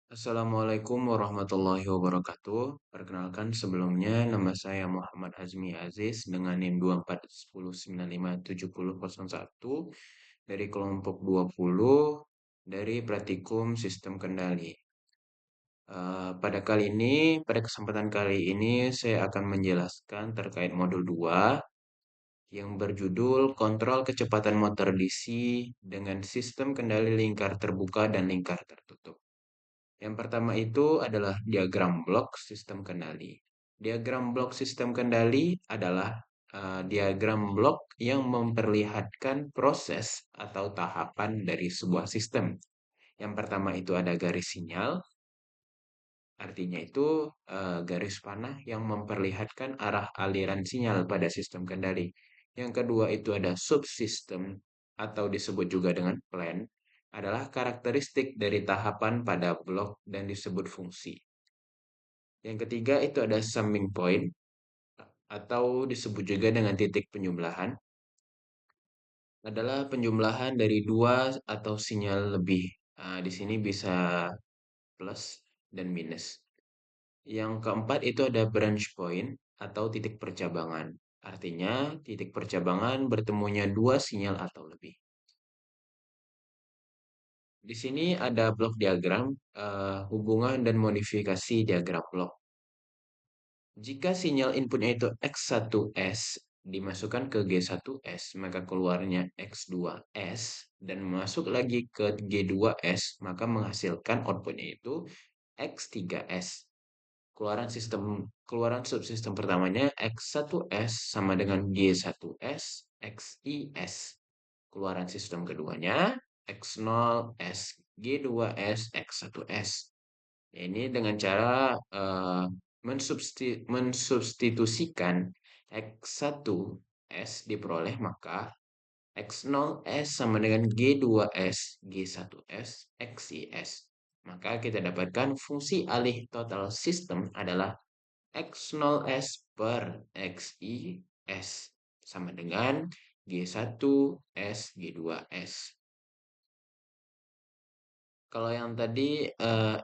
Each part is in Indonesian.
Assalamualaikum warahmatullahi wabarakatuh. Perkenalkan sebelumnya nama saya Muhammad Hazmi Aziz dengan NIM 2410957001 dari kelompok 20 dari Praktikum Sistem Kendali. Pada kesempatan kali ini saya akan menjelaskan terkait modul 2 yang berjudul Kontrol Kecepatan Motor DC dengan Sistem Kendali Lingkar Terbuka dan Lingkar Tertutup. Yang pertama itu adalah diagram blok sistem kendali. Diagram blok sistem kendali adalah diagram blok yang memperlihatkan proses atau tahapan dari sebuah sistem. Yang pertama itu ada garis sinyal, artinya itu garis panah yang memperlihatkan arah aliran sinyal pada sistem kendali. Yang kedua itu ada subsistem atau disebut juga dengan plan, adalah karakteristik dari tahapan pada blok dan disebut fungsi. Yang ketiga itu ada summing point atau disebut juga dengan titik penjumlahan, adalah penjumlahan dari dua atau sinyal lebih. Di sini bisa plus dan minus. Yang keempat itu ada branch point atau titik percabangan. Artinya titik percabangan bertemunya dua sinyal atau lebih. Di sini ada blok diagram, hubungan dan modifikasi diagram blok. Jika sinyal inputnya itu X1S dimasukkan ke G1S, maka keluarnya X2S dan masuk lagi ke G2S, maka menghasilkan outputnya itu X3S. Keluaran subsistem pertamanya X1S sama dengan G1S XIS. Keluaran sistem keduanya X0S G2S X1S. Ini dengan cara mensubstitusikan X1S diperoleh, maka X0S sama dengan G2S G1S XIS. Maka kita dapatkan fungsi alih total sistem adalah X0S per XIS sama dengan G1S G2S. Kalau yang tadi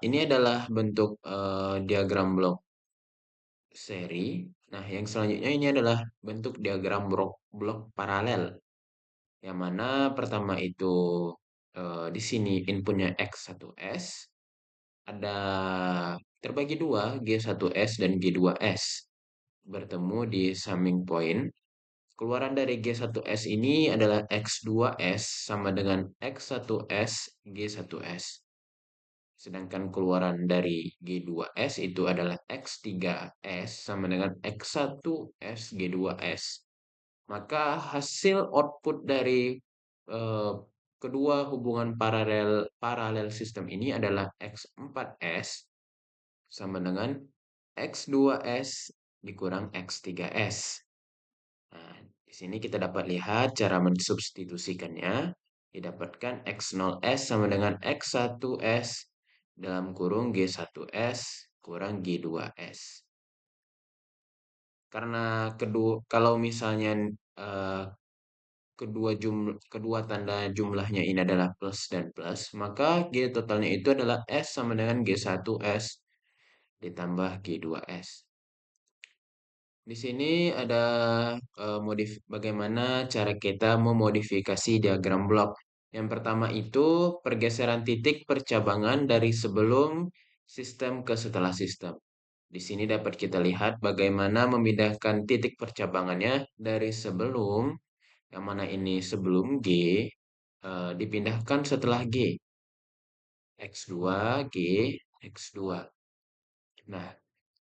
ini adalah bentuk diagram blok seri. Nah, yang selanjutnya ini adalah bentuk diagram blok paralel. Yang mana pertama itu di sini inputnya X1S, ada terbagi dua, G1S dan G2S. Bertemu di summing point. Keluaran dari G1S ini adalah X2S sama dengan X1S G1S. Sedangkan keluaran dari G2S itu adalah X3S sama dengan X1S G2S. Maka hasil output dari eh, kedua hubungan paralel sistem ini adalah X4S sama dengan X2S dikurang X3S. Nah, di sini kita dapat lihat cara mensubstitusikannya. Didapatkan X0S sama dengan X1S dalam kurung G1S kurang G2S. Karena kalau misalnya eh, kedua tanda jumlahnya ini adalah plus dan plus, maka G totalnya itu adalah S sama dengan G1S ditambah G2S. Di sini ada bagaimana cara kita memodifikasi diagram blok. Yang pertama itu pergeseran titik percabangan dari sebelum sistem ke setelah sistem. Di sini dapat kita lihat bagaimana memindahkan titik percabangannya dari sebelum, yang mana ini sebelum G, dipindahkan setelah G. X2, G, X2. Nah,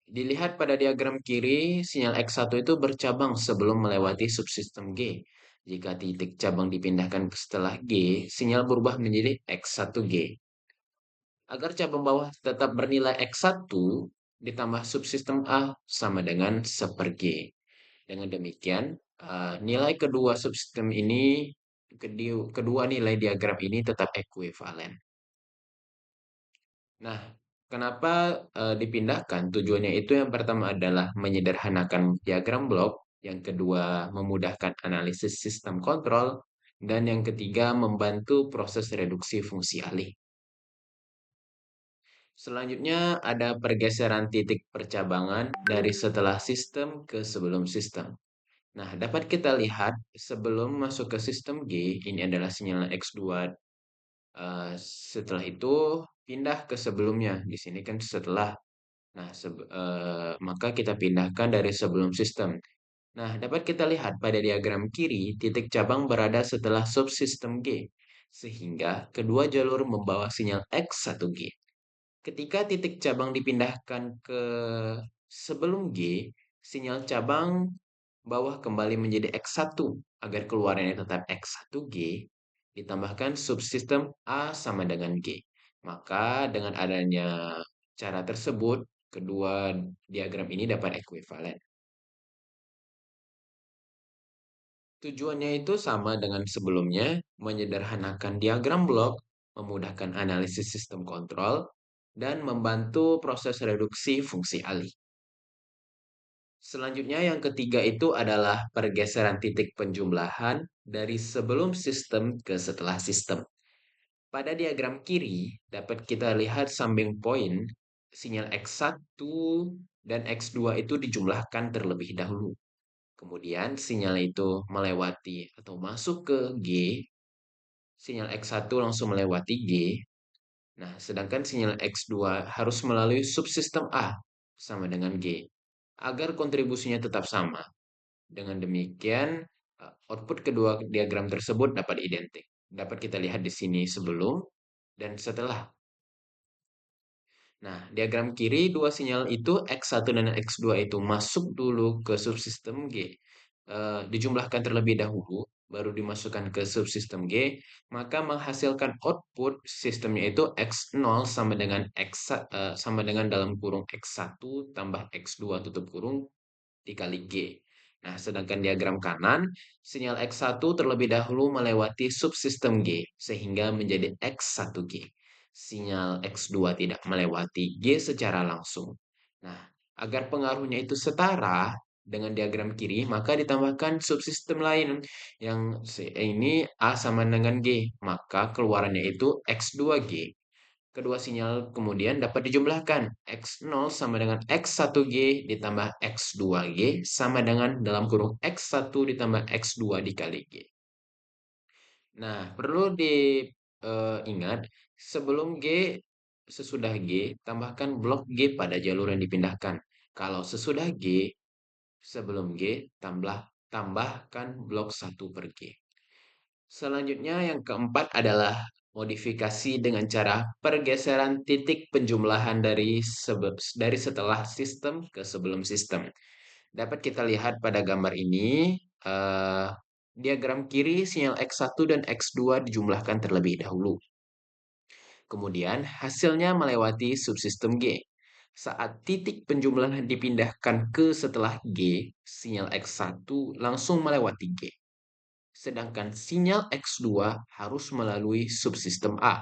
dilihat pada diagram kiri, sinyal X1 itu bercabang sebelum melewati subsistem G. Jika titik cabang dipindahkan setelah G, sinyal berubah menjadi X1G. Agar cabang bawah tetap bernilai X1, ditambah subsistem A sama dengan 1/G. Dengan demikian, nilai kedua subsistem ini, kedua nilai diagram ini tetap ekuivalen. Nah, kenapa dipindahkan? Tujuannya itu yang pertama adalah menyederhanakan diagram blok, yang kedua memudahkan analisis sistem kontrol, dan yang ketiga membantu proses reduksi fungsi alih. Selanjutnya ada pergeseran titik percabangan dari setelah sistem ke sebelum sistem. Nah, dapat kita lihat sebelum masuk ke sistem G, ini adalah sinyal X2. Setelah itu pindah ke sebelumnya. Di sini kan setelah. Nah, maka kita pindahkan dari sebelum sistem. Nah, dapat kita lihat pada diagram kiri, titik cabang berada setelah subsistem G, sehingga kedua jalur membawa sinyal X1G. Ketika titik cabang dipindahkan ke sebelum G, sinyal cabang bawah kembali menjadi X1 agar keluarannya tetap X1G, ditambahkan subsistem A sama dengan G. Maka dengan adanya cara tersebut, kedua diagram ini dapat ekuivalen. Tujuannya itu sama dengan sebelumnya, menyederhanakan diagram blok, memudahkan analisis sistem kontrol, dan membantu proses reduksi fungsi alih. Selanjutnya yang ketiga itu adalah pergeseran titik penjumlahan dari sebelum sistem ke setelah sistem. Pada diagram kiri dapat kita lihat sumbing point, sinyal X1 dan X2 itu dijumlahkan terlebih dahulu. Kemudian sinyal itu melewati atau masuk ke G, sinyal X1 langsung melewati G. Nah, sedangkan sinyal X2 harus melalui subsistem A sama dengan G agar kontribusinya tetap sama. Dengan demikian, output kedua diagram tersebut dapat identik. Dapat kita lihat di sini sebelum dan setelah. Nah, diagram kiri dua sinyal itu X1 dan X2 itu masuk dulu ke subsistem G. Dijumlahkan terlebih dahulu, baru dimasukkan ke subsistem G, maka menghasilkan output sistemnya itu X0 sama dengan sama dengan dalam kurung X1 tambah X2 tutup kurung dikali G. Nah, sedangkan diagram kanan, sinyal X1 terlebih dahulu melewati subsistem G, sehingga menjadi X1G. Sinyal X2 tidak melewati G secara langsung. Nah, agar pengaruhnya itu setara dengan diagram kiri, maka ditambahkan subsistem lain yang ini A sama dengan G, maka keluarannya itu X2G. Kedua sinyal kemudian dapat dijumlahkan. X0 sama dengan X1G ditambah X2G sama dengan dalam kurung X1 ditambah X2 dikali G. Nah, perlu diingat sebelum G, sesudah G, tambahkan blok G pada jalur yang dipindahkan. Kalau sesudah G, sebelum G, tambahkan blok 1 per G. Selanjutnya yang keempat adalah modifikasi dengan cara pergeseran titik penjumlahan dari setelah sistem ke sebelum sistem. Dapat kita lihat pada gambar ini, diagram kiri sinyal X1 dan X2 dijumlahkan terlebih dahulu. Kemudian hasilnya melewati subsistem G. Saat titik penjumlahan dipindahkan ke setelah G, sinyal X1 langsung melewati G. Sedangkan sinyal X2 harus melalui subsistem A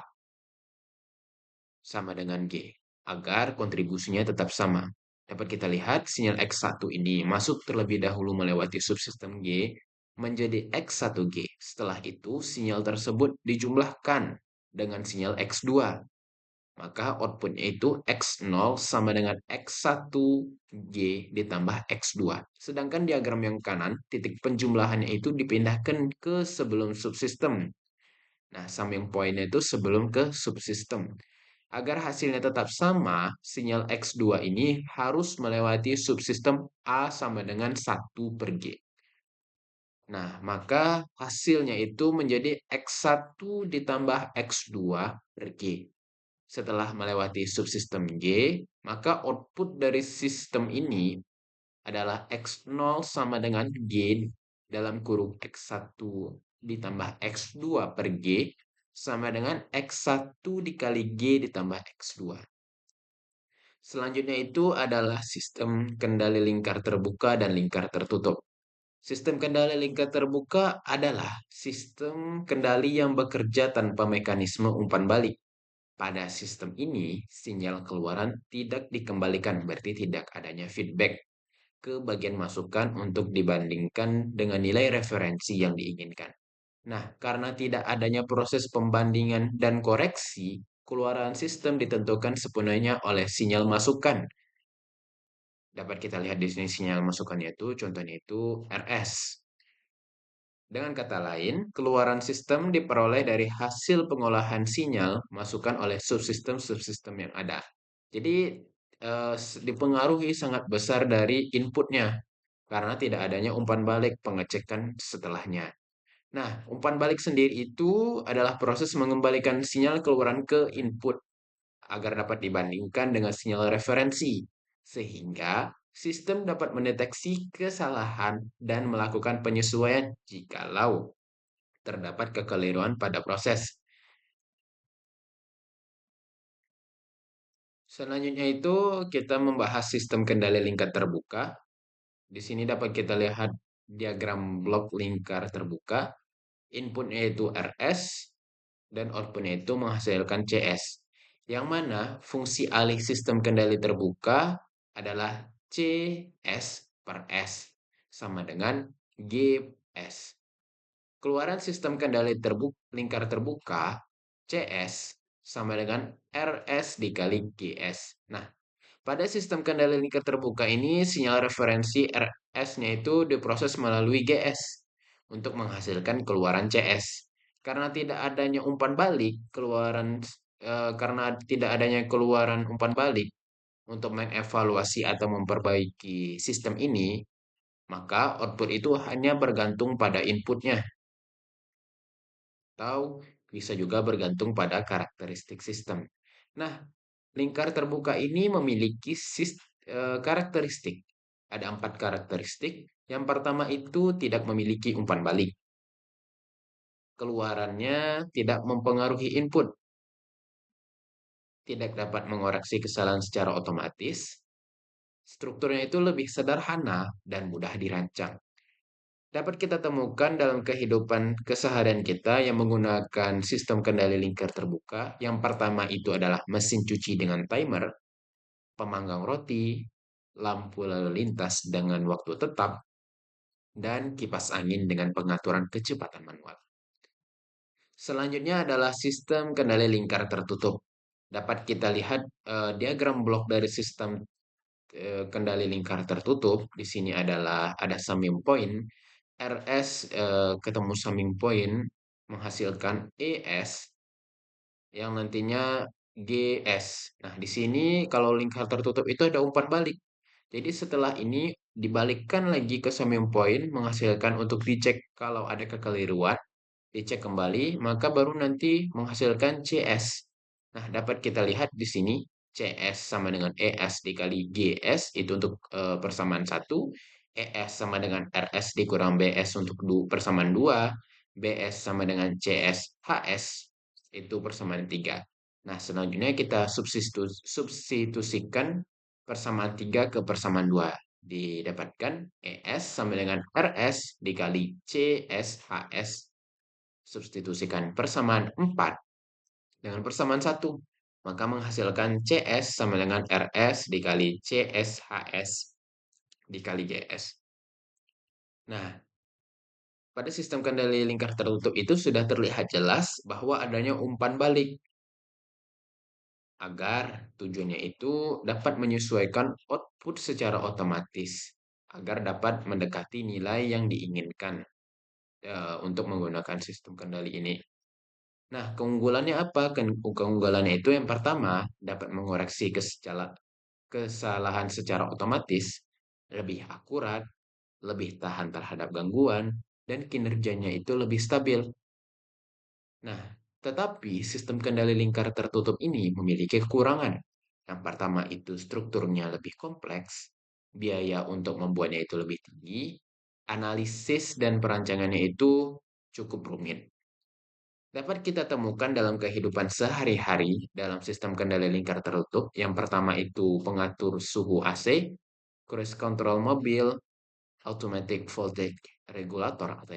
sama dengan G agar kontribusinya tetap sama. Dapat kita lihat sinyal X1 ini masuk terlebih dahulu melewati subsistem G menjadi X1G. Setelah itu sinyal tersebut dijumlahkan dengan sinyal X2. Maka outputnya itu X0 sama dengan X1G ditambah X2. Sedangkan diagram yang kanan, titik penjumlahannya itu dipindahkan ke sebelum subsistem. Nah, summing point-nya itu sebelum ke subsistem. Agar hasilnya tetap sama, sinyal X2 ini harus melewati subsistem A sama dengan 1 per G. Nah, maka hasilnya itu menjadi X1 ditambah X2 per G. Setelah melewati subsistem G, maka output dari sistem ini adalah X0 sama dengan G dalam kurung X1 ditambah X2 per G sama dengan X1 dikali G ditambah X2. Selanjutnya itu adalah sistem kendali lingkar terbuka dan lingkar tertutup. Sistem kendali lingkar terbuka adalah sistem kendali yang bekerja tanpa mekanisme umpan balik. Pada sistem ini, sinyal keluaran tidak dikembalikan, berarti tidak adanya feedback ke bagian masukan untuk dibandingkan dengan nilai referensi yang diinginkan. Nah, karena tidak adanya proses pembandingan dan koreksi, keluaran sistem ditentukan sepenuhnya oleh sinyal masukan. Dapat kita lihat di sini sinyal masukannya itu, contohnya itu RS. Dengan kata lain, keluaran sistem diperoleh dari hasil pengolahan sinyal masukan oleh subsistem-subsistem yang ada. Jadi, dipengaruhi sangat besar dari inputnya, karena tidak adanya umpan balik pengecekan setelahnya. Nah, umpan balik sendiri itu adalah proses mengembalikan sinyal keluaran ke input agar dapat dibandingkan dengan sinyal referensi, sehingga sistem dapat mendeteksi kesalahan dan melakukan penyesuaian jikalau terdapat kekeliruan pada proses. Selanjutnya itu kita membahas sistem kendali lingkar terbuka. Di sini dapat kita lihat diagram blok lingkar terbuka. Inputnya itu RS dan outputnya itu menghasilkan CS. Yang mana fungsi alih sistem kendali terbuka adalah CS per S sama dengan GS. Keluaran sistem kendali lingkar terbuka CS sama dengan RS dikali GS. Nah, pada sistem kendali lingkar terbuka ini sinyal referensi RS-nya itu diproses melalui GS untuk menghasilkan keluaran CS. Karena tidak adanya keluaran umpan balik untuk mengevaluasi atau memperbaiki sistem ini, maka output itu hanya bergantung pada inputnya atau bisa juga bergantung pada karakteristik sistem. Nah, lingkar terbuka ini memiliki karakteristik. Ada 4 karakteristik. Yang pertama itu tidak memiliki umpan balik. Keluarannya tidak mempengaruhi input. Tidak dapat mengoreksi kesalahan secara otomatis. Strukturnya itu lebih sederhana dan mudah dirancang. Dapat kita temukan dalam kehidupan keseharian kita yang menggunakan sistem kendali lingkar terbuka. Yang pertama itu adalah mesin cuci dengan timer, pemanggang roti, lampu lalu lintas dengan waktu tetap, dan kipas angin dengan pengaturan kecepatan manual. Selanjutnya adalah sistem kendali lingkar tertutup. Dapat kita lihat diagram blok dari sistem kendali lingkar tertutup. Di sini ada summing point. RS ketemu summing point menghasilkan ES yang nantinya GS. Nah, di sini kalau lingkar tertutup itu ada umpan balik. Jadi setelah ini dibalikkan lagi ke summing point menghasilkan untuk dicek kalau ada kekeliruan, dicek kembali, maka baru nanti menghasilkan CS. Nah, dapat kita lihat di sini CS sama dengan ES dikali GS itu untuk persamaan 1, ES sama dengan RS dikurang BS untuk persamaan 2, BS sama dengan CS HS itu persamaan 3. Nah, selanjutnya kita substitusikan persamaan 3 ke persamaan 2. Didapatkan ES sama dengan RS dikali CS HS. Substitusikan persamaan 4 dengan persamaan 1. Maka menghasilkan CS sama dengan RS dikali CS HS dikali GS. Nah, pada sistem kendali lingkar tertutup itu sudah terlihat jelas bahwa adanya umpan balik agar tujuannya itu dapat menyesuaikan output secara otomatis agar dapat mendekati nilai yang diinginkan untuk menggunakan sistem kendali ini. Nah, keunggulannya apa? Keunggulannya itu yang pertama dapat mengoreksi kesalahan secara otomatis, lebih akurat, lebih tahan terhadap gangguan, dan kinerjanya itu lebih stabil. Nah, tetapi sistem kendali lingkar tertutup ini memiliki kekurangan. Yang pertama itu strukturnya lebih kompleks, biaya untuk membuatnya itu lebih tinggi, analisis dan perancangannya itu cukup rumit. Dapat kita temukan dalam kehidupan sehari-hari dalam sistem kendali lingkar tertutup. Yang pertama itu pengatur suhu AC, cruise control mobil, automatic voltage regulator atau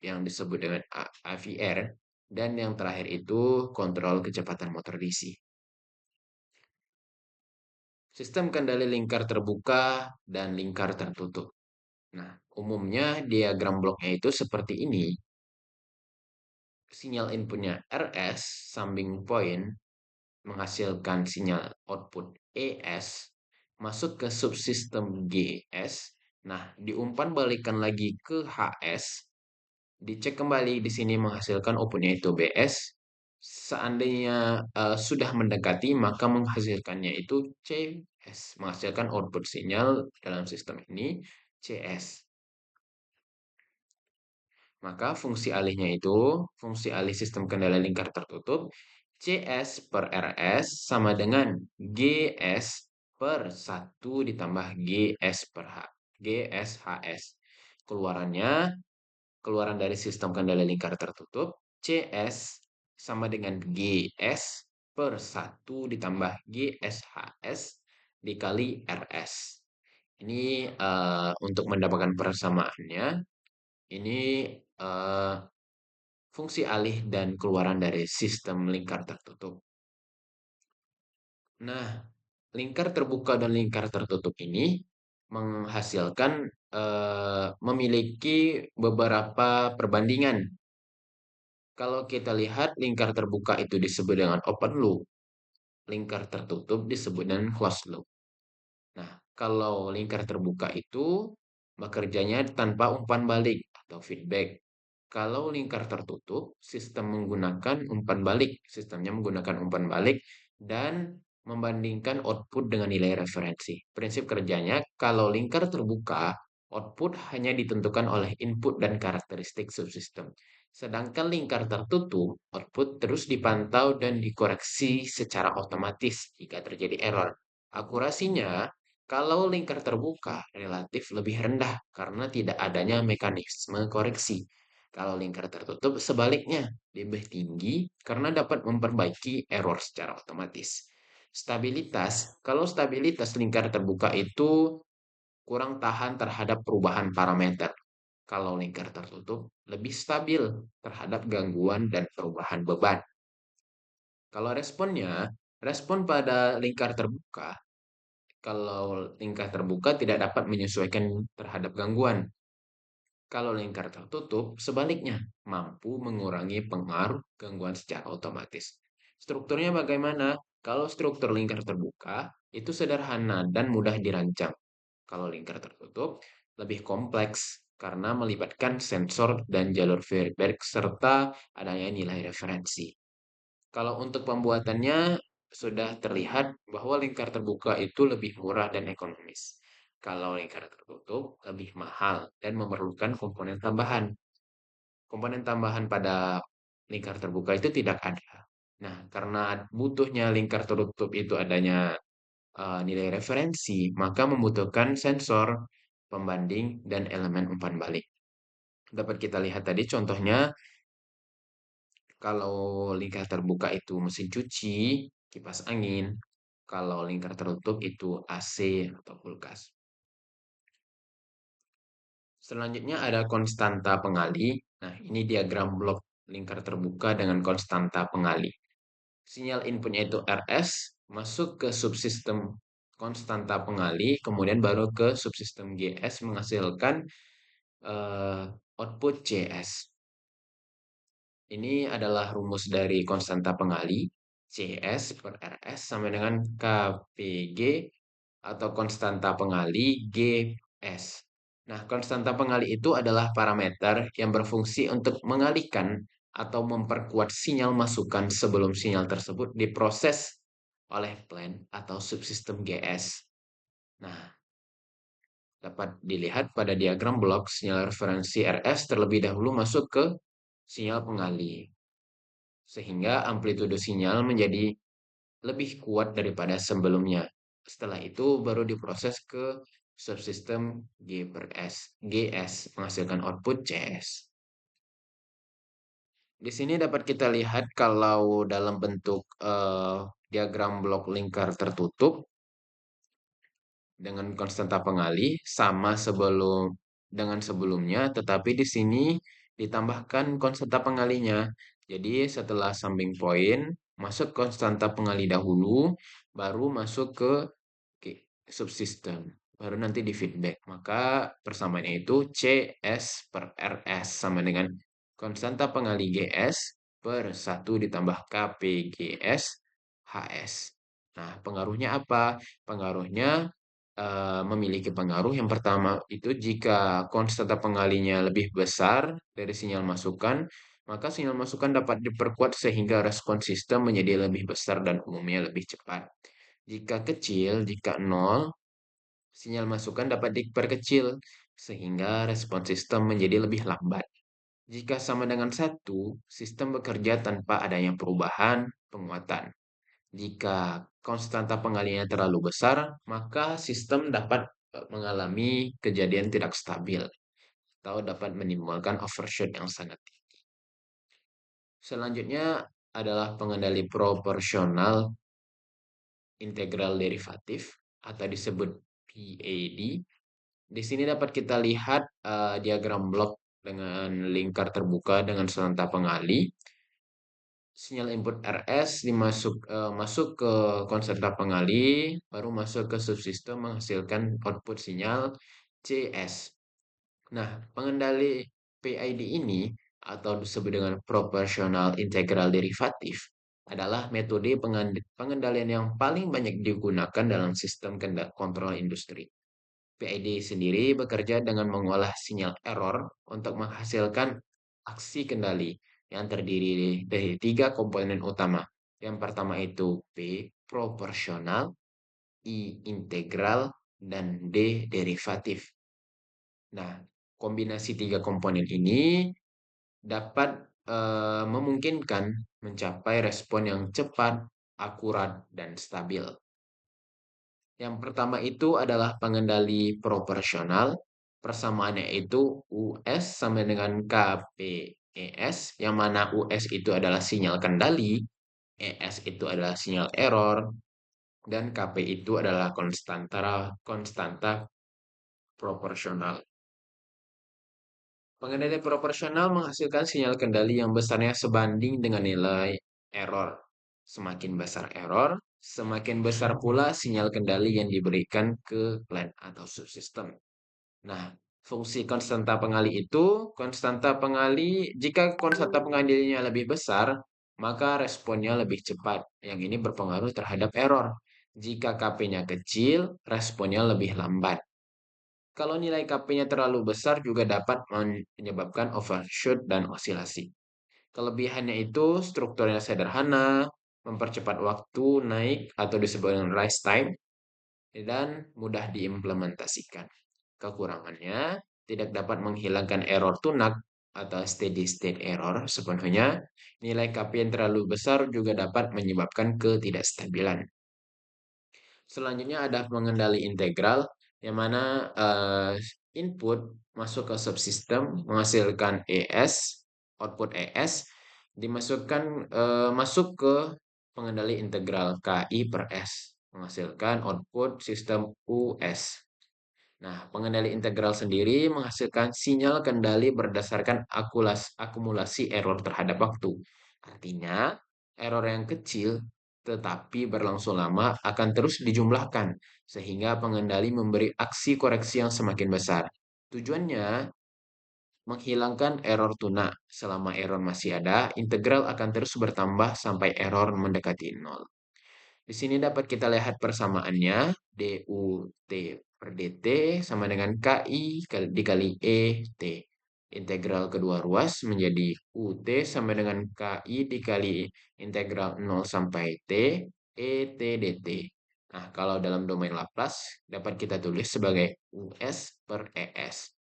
yang disebut dengan AVR, dan yang terakhir itu kontrol kecepatan motor DC. Sistem kendali lingkar terbuka dan lingkar tertutup. Nah, umumnya diagram bloknya itu seperti ini. Sinyal inputnya RS, summing point, menghasilkan sinyal output ES masuk ke subsistem GS. Nah, diumpan balikan lagi ke HS, dicek kembali di sini menghasilkan outputnya itu BS. Seandainya sudah mendekati, maka menghasilkannya itu CS, menghasilkan output sinyal dalam sistem ini CS. Maka fungsi alihnya itu, fungsi alih sistem kendali lingkar tertutup, CS per RS sama dengan GS per 1 ditambah GS per H. GS HS. Keluarannya, keluaran dari sistem kendali lingkar tertutup, CS sama dengan GS per 1 ditambah GS HS dikali RS. Ini untuk mendapatkan persamaannya, ini eh, fungsi alih dan keluaran dari sistem lingkar tertutup. Nah, lingkar terbuka dan lingkar tertutup ini menghasilkan memiliki beberapa perbandingan. Kalau kita lihat lingkar terbuka itu disebut dengan open loop, lingkar tertutup disebut dengan closed loop. Nah, kalau lingkar terbuka itu bekerjanya tanpa umpan balik atau feedback. Kalau lingkar tertutup, sistemnya menggunakan umpan balik dan membandingkan output dengan nilai referensi. Prinsip kerjanya, kalau lingkar terbuka, output hanya ditentukan oleh input dan karakteristik subsistem. Sedangkan lingkar tertutup, output terus dipantau dan dikoreksi secara otomatis jika terjadi error. Akurasinya, kalau lingkar terbuka relatif lebih rendah karena tidak adanya mekanisme koreksi. Kalau lingkar tertutup sebaliknya lebih tinggi karena dapat memperbaiki error secara otomatis. Stabilitas, kalau stabilitas lingkar terbuka itu kurang tahan terhadap perubahan parameter. Kalau lingkar tertutup lebih stabil terhadap gangguan dan perubahan beban. Kalau responnya, respon pada lingkar terbuka, kalau lingkar terbuka tidak dapat menyesuaikan terhadap gangguan. Kalau lingkar tertutup, sebaliknya, mampu mengurangi pengaruh gangguan secara otomatis. Strukturnya bagaimana? Kalau struktur lingkar terbuka, itu sederhana dan mudah dirancang. Kalau lingkar tertutup, lebih kompleks karena melibatkan sensor dan jalur feedback serta adanya nilai referensi. Kalau untuk pembuatannya, sudah terlihat bahwa lingkar terbuka itu lebih murah dan ekonomis. Kalau lingkar tertutup, lebih mahal dan memerlukan komponen tambahan. Komponen tambahan pada lingkar terbuka itu tidak ada. Nah, karena butuhnya lingkar tertutup itu adanya nilai referensi, maka membutuhkan sensor, pembanding, dan elemen umpan balik. Dapat kita lihat tadi contohnya, kalau lingkar terbuka itu mesin cuci, kipas angin. Kalau lingkar tertutup itu AC atau kulkas. Selanjutnya ada konstanta pengali. Nah, ini diagram blok lingkar terbuka dengan konstanta pengali. Sinyal inputnya itu RS, masuk ke subsistem konstanta pengali, kemudian baru ke subsistem GS menghasilkan output CS. Ini adalah rumus dari konstanta pengali. CS per RS sama dengan KPG atau konstanta pengali GS. Nah, konstanta pengali itu adalah parameter yang berfungsi untuk mengalihkan atau memperkuat sinyal masukan sebelum sinyal tersebut diproses oleh plan atau subsistem GS. Nah, dapat dilihat pada diagram blok sinyal referensi RS terlebih dahulu masuk ke sinyal pengali, sehingga amplitudo sinyal menjadi lebih kuat daripada sebelumnya. Setelah itu baru diproses ke subsistem GS menghasilkan output CS. Di sini dapat kita lihat kalau dalam bentuk diagram blok lingkar tertutup dengan konstanta pengali sama dengan sebelumnya, tetapi di sini ditambahkan konstanta pengalinya. Jadi setelah summing point, masuk konstanta pengali dahulu, baru masuk ke subsystem, baru nanti di feedback. Maka persamaannya itu CS per RS sama dengan konstanta pengali GS per 1 ditambah KPGS HS. Nah, pengaruhnya apa? Pengaruhnya memiliki pengaruh yang pertama itu jika konstanta pengalinya lebih besar dari sinyal masukan, maka sinyal masukan dapat diperkuat sehingga respon sistem menjadi lebih besar dan umumnya lebih cepat. Jika kecil, jika nol, sinyal masukan dapat diperkecil sehingga respon sistem menjadi lebih lambat. Jika sama dengan satu, sistem bekerja tanpa adanya perubahan penguatan. Jika konstanta pengaliannya terlalu besar, maka sistem dapat mengalami kejadian tidak stabil atau dapat menimbulkan overshoot yang sangat tinggi. Selanjutnya adalah pengendali proporsional integral derivatif atau disebut PAD. Di sini dapat kita lihat diagram blok dengan lingkar terbuka dengan selentang pengali. Sinyal input RS masuk ke konsentra pengali, baru masuk ke subsistem menghasilkan output sinyal CS. Nah, pengendali PID ini atau disebut dengan proportional integral derivative adalah metode pengendalian yang paling banyak digunakan dalam sistem kontrol industri. PID sendiri bekerja dengan mengolah sinyal error untuk menghasilkan aksi kendali yang terdiri dari tiga komponen utama. Yang pertama itu P proporsional, I integral, dan D derivatif. Nah, kombinasi tiga komponen ini dapat memungkinkan mencapai respon yang cepat, akurat, dan stabil. Yang pertama itu adalah pengendali proporsional. Persamaannya itu US sama dengan KPES, yang mana US itu adalah sinyal kendali, ES itu adalah sinyal error, dan KP itu adalah konstanta proporsional. Pengendali proporsional menghasilkan sinyal kendali yang besarnya sebanding dengan nilai error. Semakin besar error, semakin besar pula sinyal kendali yang diberikan ke plan atau subsistem. Nah, fungsi konstanta pengali itu, jika konstanta pengalinya lebih besar, maka responnya lebih cepat. Yang ini berpengaruh terhadap error. Jika KP-nya kecil, responnya lebih lambat. Kalau nilai KP-nya terlalu besar juga dapat menyebabkan overshoot dan osilasi. Kelebihannya itu strukturnya sederhana, mempercepat waktu naik atau disebut dengan rise time, dan mudah diimplementasikan. Kekurangannya tidak dapat menghilangkan error tunak atau steady state error sepenuhnya. Nilai KP yang terlalu besar juga dapat menyebabkan ketidakstabilan. Selanjutnya ada pengendali integral, yang mana input masuk ke subsistem menghasilkan ES, output ES, masuk ke pengendali integral KI per S, menghasilkan output sistem US. Nah, pengendali integral sendiri menghasilkan sinyal kendali berdasarkan akumulasi error terhadap waktu. Artinya, error yang kecil tetapi berlangsung lama akan terus dijumlahkan, sehingga pengendali memberi aksi koreksi yang semakin besar. Tujuannya, menghilangkan error tuna. Selama error masih ada, integral akan terus bertambah sampai error mendekati nol. Di sini dapat kita lihat persamaannya, DUT per DT sama dengan KI dikali ET. Integral kedua ruas menjadi UT sama dengan KI dikali integral 0 sampai T, ET DT. Nah, kalau dalam domain Laplace dapat kita tulis sebagai US per ES.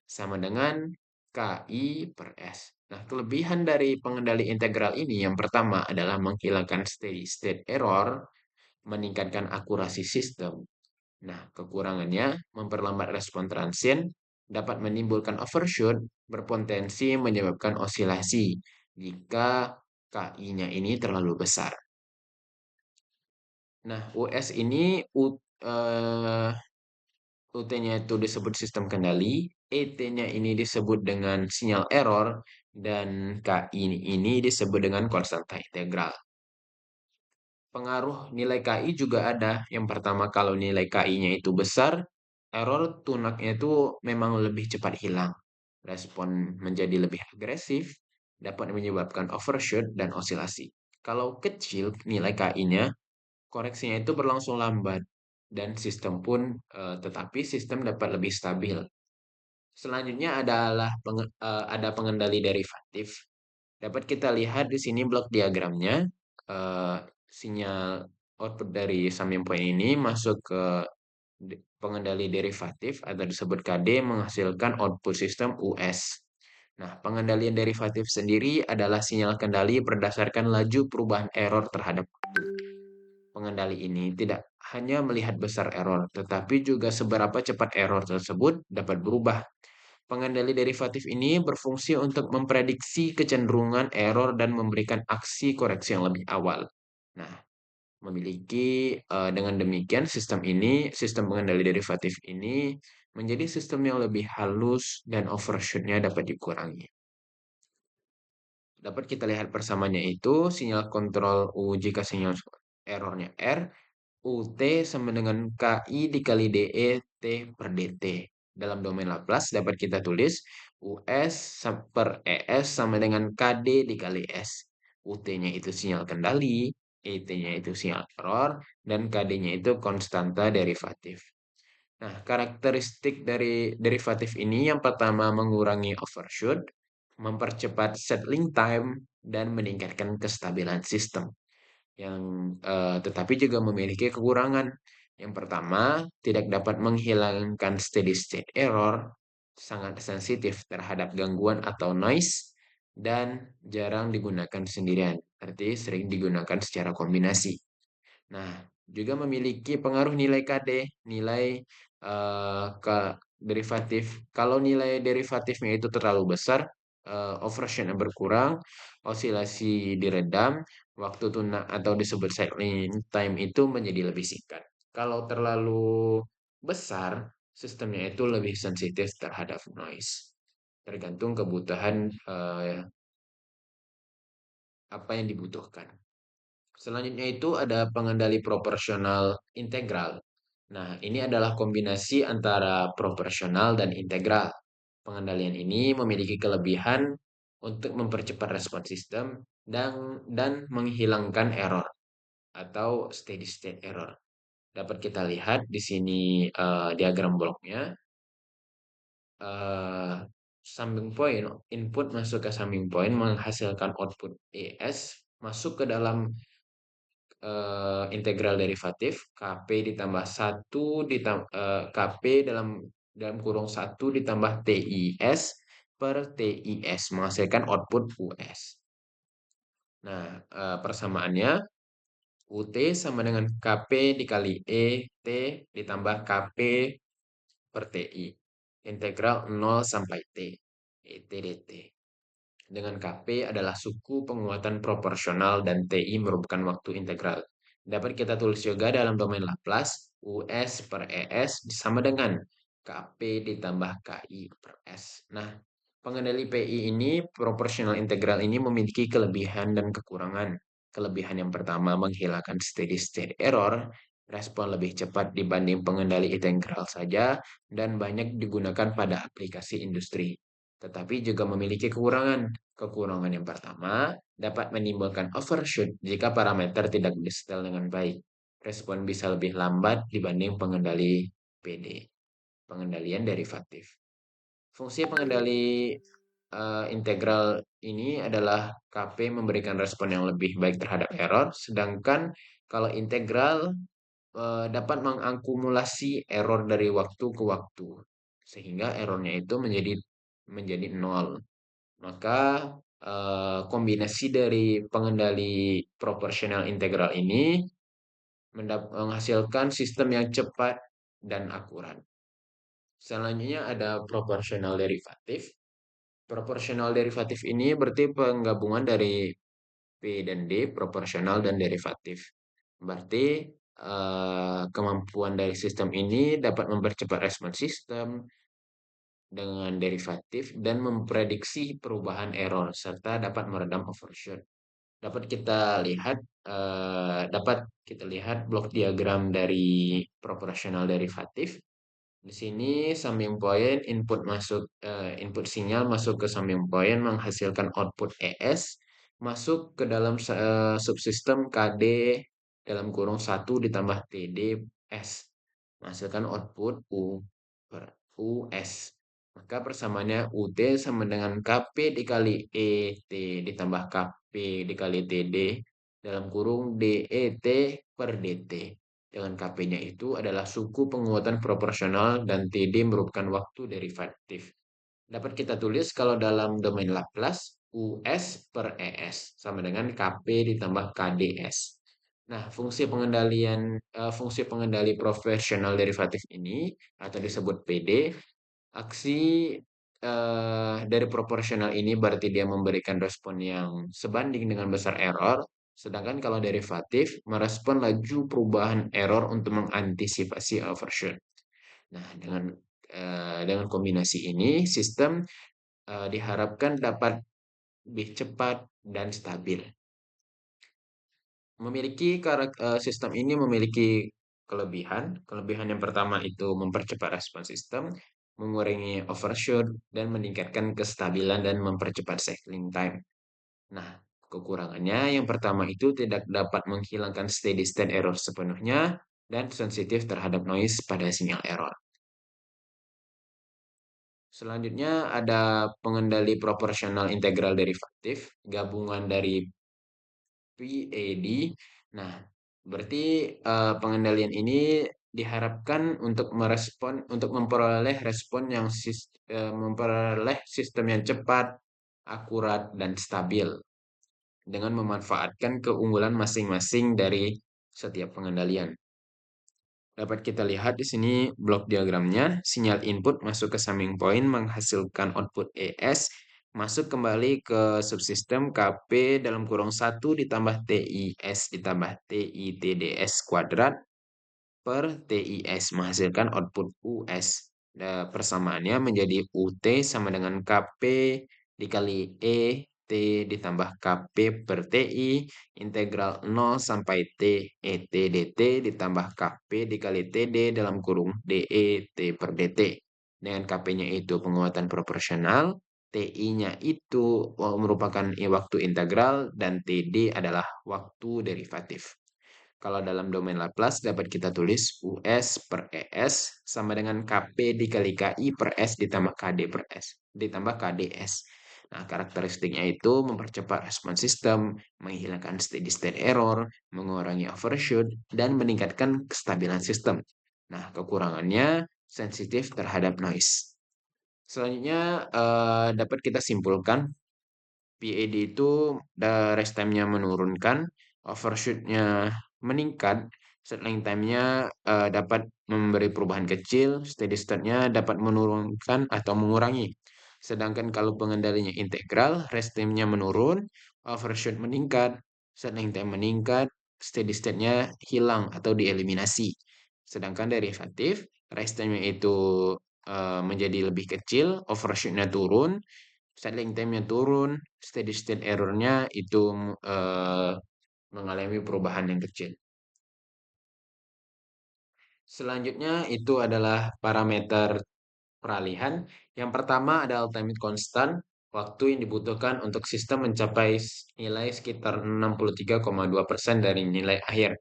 Sama dengan KI per S. Nah, kelebihan dari pengendali integral ini yang pertama adalah menghilangkan steady state error, meningkatkan akurasi sistem. Nah, kekurangannya memperlambat respon transient, dapat menimbulkan overshoot, berpotensi menyebabkan osilasi jika KI-nya ini terlalu besar. Nah, US ini UT-nya itu disebut sistem kendali, ET-nya ini disebut dengan sinyal error, dan KI ini disebut dengan konstanta integral. Pengaruh nilai KI juga ada. Yang pertama, kalau nilai KI-nya itu besar, error tunaknya itu memang lebih cepat hilang. Respon menjadi lebih agresif, dapat menyebabkan overshoot dan osilasi. Kalau kecil nilai KI-nya, koreksinya itu berlangsung lambat dan tetapi sistem dapat lebih stabil. Selanjutnya ada pengendali derivatif. Dapat kita lihat di sini blok diagramnya, eh, sinyal output dari summing point ini masuk ke pengendali derivatif atau disebut KD menghasilkan output sistem US. Nah, pengendalian derivatif sendiri adalah sinyal kendali berdasarkan laju perubahan error terhadap waktu. Pengendali ini tidak hanya melihat besar error, tetapi juga seberapa cepat error tersebut dapat berubah. Pengendali derivatif ini berfungsi untuk memprediksi kecenderungan error dan memberikan aksi koreksi yang lebih awal. Nah, dengan demikian sistem pengendali derivatif ini menjadi sistem yang lebih halus dan overshoot-nya dapat dikurangi. Dapat kita lihat persamaannya itu sinyal kontrol U jika sinyal errornya R, UT sama dengan KI dikali DE T per DT. Dalam domain Laplace dapat kita tulis US per ES sama dengan KD dikali S. UT-nya itu sinyal kendali, ET-nya itu sinyal error, dan KD-nya itu konstanta derivatif. Nah, karakteristik dari derivatif ini yang pertama mengurangi overshoot, mempercepat settling time, dan meningkatkan kestabilan sistem yang tetapi juga memiliki kekurangan. Yang pertama, tidak dapat menghilangkan steady state error, sangat sensitif terhadap gangguan atau noise, dan jarang digunakan sendirian, arti sering digunakan secara kombinasi. Nah, juga memiliki pengaruh nilai KD, nilai ke derivatif. Kalau nilai derivatifnya itu terlalu besar, overshoot berkurang, osilasi diredam, waktu tuna atau disebut cycling time itu menjadi lebih singkat. Kalau terlalu besar, sistemnya itu lebih sensitif terhadap noise. Tergantung kebutuhan apa yang dibutuhkan. Selanjutnya itu ada pengendali proporsional integral. Nah, ini adalah kombinasi antara proporsional dan integral. Pengendalian ini memiliki kelebihan untuk mempercepat respon sistem dan menghilangkan error atau steady state error. Dapat kita lihat di sini diagram bloknya. eh, Summing point, input masuk ke summing point menghasilkan output ES masuk ke dalam integral derivatif KP ditambah KP dalam kurung 1 ditambah TIS per TIS menghasilkan output US. Nah, persamaannya UT sama dengan KP dikali ET ditambah KP per TI. Integral 0 sampai T. ET dt. Dengan KP adalah suku penguatan proporsional dan TI merupakan waktu integral. Dapat kita tulis juga dalam domain Laplace, US per ES sama dengan KP ditambah KI per S. Nah, pengendali PI ini, proporsional integral ini memiliki kelebihan dan kekurangan. Kelebihan yang pertama menghilangkan steady state error, respon lebih cepat dibanding pengendali integral saja, dan banyak digunakan pada aplikasi industri. Tetapi juga memiliki kekurangan. Kekurangan yang pertama dapat menimbulkan overshoot jika parameter tidak disetel dengan baik. Respon bisa lebih lambat dibanding pengendali PD, pengendalian derivatif. Fungsi pengendali integral ini adalah KP memberikan respon yang lebih baik terhadap error, sedangkan kalau integral dapat mengakumulasi error dari waktu ke waktu, sehingga errornya itu menjadi nol. Maka kombinasi dari pengendali proporsional integral ini menghasilkan sistem yang cepat dan akurat. Selanjutnya ada proporsional derivatif. Proporsional derivatif ini berarti penggabungan dari P dan D, proporsional dan derivatif. Berarti kemampuan dari sistem ini dapat mempercepat respon sistem dengan derivatif dan memprediksi perubahan error serta dapat meredam overshoot. Dapat kita lihat blok diagram dari proporsional derivatif. Di sini summing point input sinyal masuk ke summing point menghasilkan output ES masuk ke dalam subsistem KD dalam kurung 1 ditambah TD S. Menghasilkan output U per US. Maka persamaannya UT sama dengan KP dikali ET ditambah KP dikali TD dalam kurung DET per DT. Dengan KP-nya itu adalah suku penguatan proporsional dan TD merupakan waktu derivatif. Dapat kita tulis kalau dalam domain Laplace, US per ES sama dengan KP ditambah KDS. Nah, fungsi pengendali profesional derivatif ini atau disebut PD, aksi dari proporsional ini berarti dia memberikan respon yang sebanding dengan besar error, sedangkan kalau derivatif merespon laju perubahan error untuk mengantisipasi overshoot. Nah, dengan kombinasi ini, sistem diharapkan dapat lebih cepat dan stabil. Sistem ini memiliki kelebihan. Kelebihan yang pertama itu mempercepat respon sistem, mengurangi overshoot, dan meningkatkan kestabilan dan mempercepat cycling time. Nah, kekurangannya yang pertama itu tidak dapat menghilangkan steady state error sepenuhnya dan sensitif terhadap noise pada sinyal error. Selanjutnya ada pengendali proporsional integral derivatif, gabungan dari PAD. Nah, berarti pengendalian ini diharapkan untuk memperoleh memperoleh sistem yang cepat, akurat, dan stabil dengan memanfaatkan keunggulan masing-masing dari setiap pengendalian. Dapat kita lihat di sini blok diagramnya, sinyal input masuk ke summing point menghasilkan output ES, masuk kembali ke subsistem KP dalam kurung 1 ditambah TIS ditambah TITDS kuadrat per TIS menghasilkan output US. Nah, persamaannya menjadi UT sama dengan KP dikali ET ditambah KP per TI integral 0 sampai T ET DT ditambah KP dikali TD dalam kurung DET per DT. Dengan KP-nya itu penguatan proporsional, TI-nya itu merupakan waktu integral dan TD adalah waktu derivatif. Kalau dalam domain Laplace dapat kita tulis US per ES sama dengan KP dikali KI per S ditambah KD per S ditambah KDS. Nah, karakteristiknya itu mempercepat respon sistem, menghilangkan steady state error, mengurangi overshoot, dan meningkatkan kestabilan sistem. Nah, kekurangannya sensitif terhadap noise. Selanjutnya dapat kita simpulkan PAD itu rest time-nya menurunkan, overshoot-nya meningkat, settling time-nya dapat memberi perubahan kecil, steady state-nya dapat menurunkan atau mengurangi. Sedangkan kalau pengendalinya integral, rest time-nya menurun, overshoot meningkat, settling time meningkat, steady state-nya hilang atau dieliminasi. Sedangkan derivatif, rest time-nya itu menjadi lebih kecil, overshoot-nya turun, settling time-nya turun, steady state error-nya itu eh, mengalami perubahan yang kecil. Selanjutnya itu adalah parameter peralihan. Yang pertama ada ultimate constant, waktu yang dibutuhkan untuk sistem mencapai nilai sekitar 63,2% dari nilai akhir.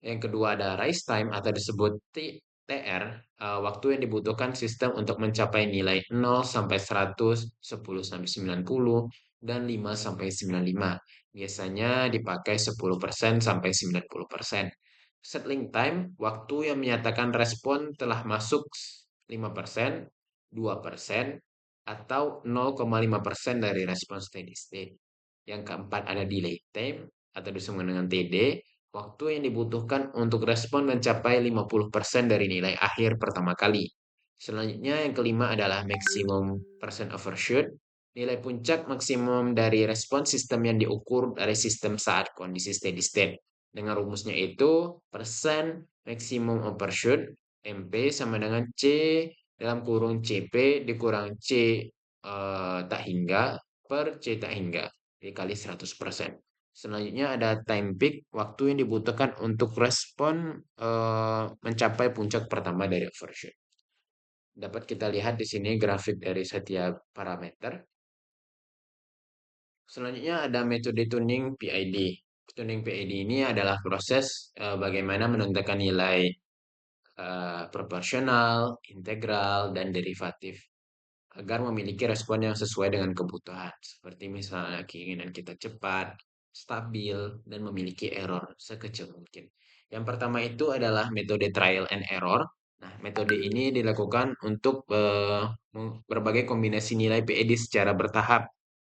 Yang kedua ada rise time atau disebut TR, waktu yang dibutuhkan sistem untuk mencapai nilai 0 sampai 100, 10 sampai 90, dan 5 sampai 95. Biasanya dipakai 10% sampai 90%. Settling time, waktu yang menyatakan respon telah masuk 5%, 2%, atau 0,5% dari respon steady state. Yang keempat ada delay time atau disebut dengan TD, waktu yang dibutuhkan untuk respon mencapai 50% dari nilai akhir pertama kali. Selanjutnya yang kelima adalah maximum percent overshoot, nilai puncak maksimum dari respon sistem yang diukur dari sistem saat kondisi steady state. Dengan rumusnya itu, persen maximum overshoot, MP sama dengan C dalam kurung CP dikurang C tak hingga per C tak hingga dikali 100%. Selanjutnya ada time peak, waktu yang dibutuhkan untuk respon mencapai puncak pertama dari overshoot. Dapat kita lihat di sini grafik dari setiap parameter. Selanjutnya ada metode tuning PID. Tuning PID ini adalah proses bagaimana menentukan nilai proporsional, integral, dan derivatif agar memiliki respon yang sesuai dengan kebutuhan, seperti misalnya keinginan kita cepat, stabil, dan memiliki error sekecil mungkin. Yang pertama itu adalah metode trial and error. Nah, metode ini dilakukan untuk berbagai kombinasi nilai PED secara bertahap,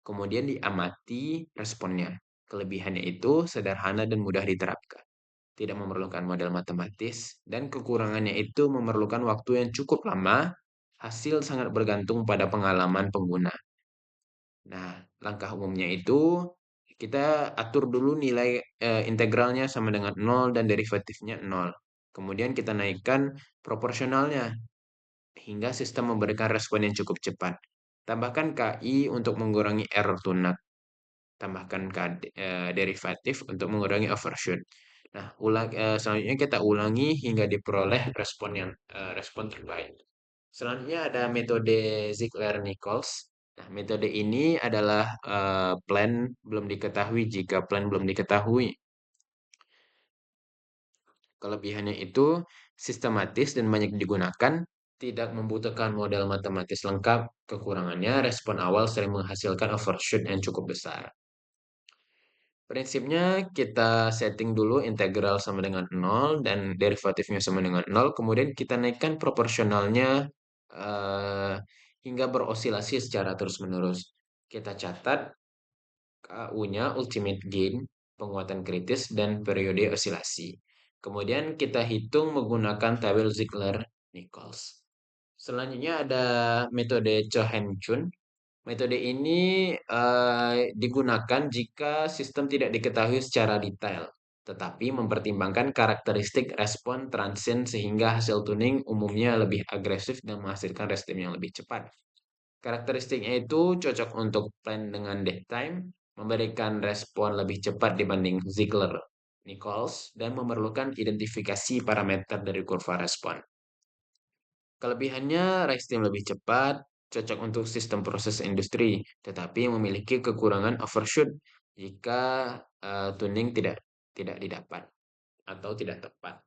kemudian diamati responnya. Kelebihannya itu sederhana dan mudah diterapkan, tidak memerlukan model matematis, dan kekurangannya itu memerlukan waktu yang cukup lama. Hasil sangat bergantung pada pengalaman pengguna. Nah, langkah umumnya itu kita atur dulu nilai integralnya sama dengan nol dan derivatifnya nol. Kemudian kita naikkan proporsionalnya hingga sistem memberikan respon yang cukup cepat. Tambahkan KI untuk mengurangi error tunak. Tambahkan derivatif untuk mengurangi overshoot. Nah, selanjutnya kita ulangi hingga diperoleh respon terbaik. Selanjutnya ada metode Ziegler-Nichols. Nah, metode ini adalah plan belum diketahui jika plan belum diketahui. Kelebihannya itu sistematis dan banyak digunakan, tidak membutuhkan model matematis lengkap. Kekurangannya, respon awal sering menghasilkan overshoot yang cukup besar. Prinsipnya kita setting dulu integral sama dengan nol dan derivatifnya sama dengan nol, kemudian kita naikkan proporsionalnya eh, hingga berosilasi secara terus-menerus. Kita catat KU-nya ultimate gain, penguatan kritis, dan periode osilasi. Kemudian kita hitung menggunakan tabel Ziegler-Nichols. Selanjutnya ada metode Cho-Heng-Chun. Metode ini digunakan jika sistem tidak diketahui secara detail, tetapi mempertimbangkan karakteristik respon transient sehingga hasil tuning umumnya lebih agresif dan menghasilkan respon yang lebih cepat. Karakteristiknya itu cocok untuk plan dengan dead time, memberikan respon lebih cepat dibanding Ziegler-Nichols, dan memerlukan identifikasi parameter dari kurva respon. Kelebihannya, rise time lebih cepat, cocok untuk sistem proses industri, tetapi memiliki kekurangan overshoot jika tuning tidak didapat atau tidak tepat.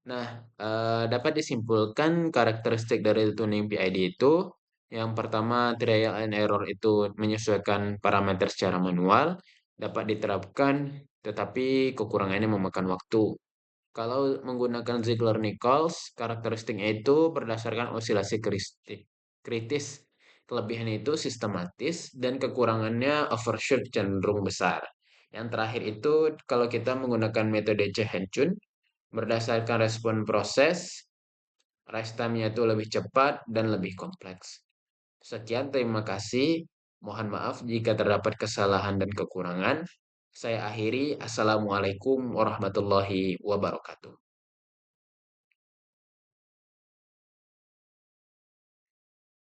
Nah, dapat disimpulkan karakteristik dari tuning PID itu. Yang pertama, trial and error itu menyesuaikan parameter secara manual, dapat diterapkan, tetapi kekurangannya memakan waktu. Kalau menggunakan Ziegler-Nichols, karakteristiknya itu berdasarkan osilasi kritis. Kelebihannya itu sistematis dan kekurangannya overshoot cenderung besar. Yang terakhir itu kalau kita menggunakan metode Che-Heng-Chun, berdasarkan respon proses, rise time-nya itu lebih cepat dan lebih kompleks. Sekian, terima kasih. Mohon maaf jika terdapat kesalahan dan kekurangan. Saya akhiri. Assalamualaikum warahmatullahi wabarakatuh.